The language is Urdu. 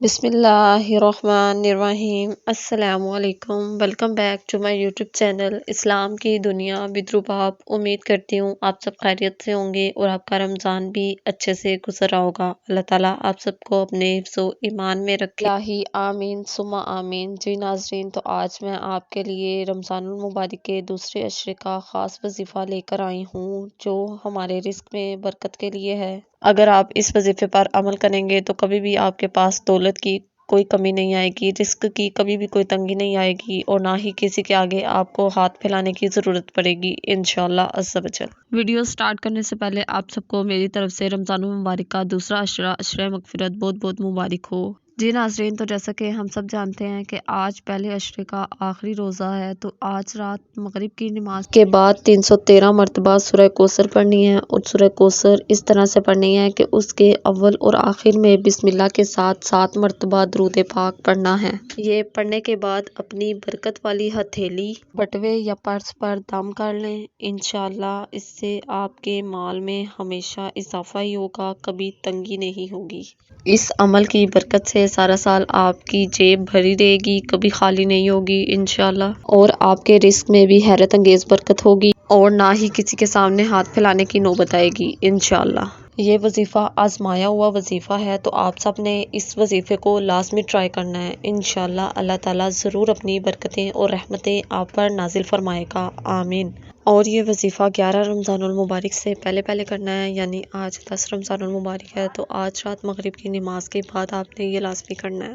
بسم اللہ الرحمن الرحیم۔ السلام علیکم، welcome back to my YouTube channel اسلام کی دنیا ود رباب۔ امید کرتی ہوں آپ سب خیریت سے ہوں گے اور آپ کا رمضان بھی اچھے سے گزر رہا ہوگا۔ اللہ تعالیٰ آپ سب کو اپنے حفظ و ایمان میں رکھے، الہی آمین ثم آمین۔ جی ناظرین، تو آج میں آپ کے لیے رمضان المبارک کے دوسرے عشرے کا خاص وظیفہ لے کر آئی ہوں جو ہمارے رزق میں برکت کے لیے ہے۔ اگر آپ اس وظیفے پر عمل کریں گے تو کبھی بھی آپ کے پاس دولت کی کوئی کمی نہیں آئے گی، رزق کی کبھی بھی کوئی تنگی نہیں آئے گی اور نہ ہی کسی کے آگے آپ کو ہاتھ پھیلانے کی ضرورت پڑے گی انشاءاللہ عز و جل۔ ویڈیو سٹارٹ کرنے سے پہلے آپ سب کو میری طرف سے رمضان المبارک کا دوسرا عشرہ، عشرہ مغفرت، بہت بہت مبارک ہو۔ جی ناظرین، تو جیسا کہ ہم سب جانتے ہیں کہ آج پہلے عشرے کا آخری روزہ ہے، تو آج رات مغرب کی نماز کے بعد 313 مرتبہ سورہ کوثر پڑھنی ہے، اور سورہ کوثر اس طرح سے پڑھنی ہے کہ اس کے اول اور آخر میں بسم اللہ کے ساتھ 7 مرتبہ درود پاک پڑھنا ہے۔ یہ پڑھنے کے بعد اپنی برکت والی ہتھیلی، بٹوے یا پرس پر دم کر لیں، انشاءاللہ اس سے آپ کے مال میں ہمیشہ اضافہ ہی ہوگا، کبھی تنگی نہیں ہوگی۔ اس عمل کی برکت سے سارا سال آپ کی جیب بھری رہے گی، کبھی خالی نہیں ہوگی انشاءاللہ، اور آپ کے رزق میں بھی حیرت انگیز برکت ہوگی اور نہ ہی کسی کے سامنے ہاتھ پھیلانے کی نوبت آئے گی انشاءاللہ۔ یہ وظیفہ آزمایا ہوا وظیفہ ہے، تو آپ سب نے اس وظیفے کو لازمی ٹرائی کرنا ہے انشاءاللہ۔ اللہ تعالیٰ ضرور اپنی برکتیں اور رحمتیں آپ پر نازل فرمائے گا، آمین۔ اور یہ وظیفہ 11 رمضان المبارک سے پہلے پہلے کرنا ہے، یعنی آج 10 رمضان المبارک ہے، تو آج رات مغرب کی نماز کے بعد آپ نے یہ لازمی کرنا ہے۔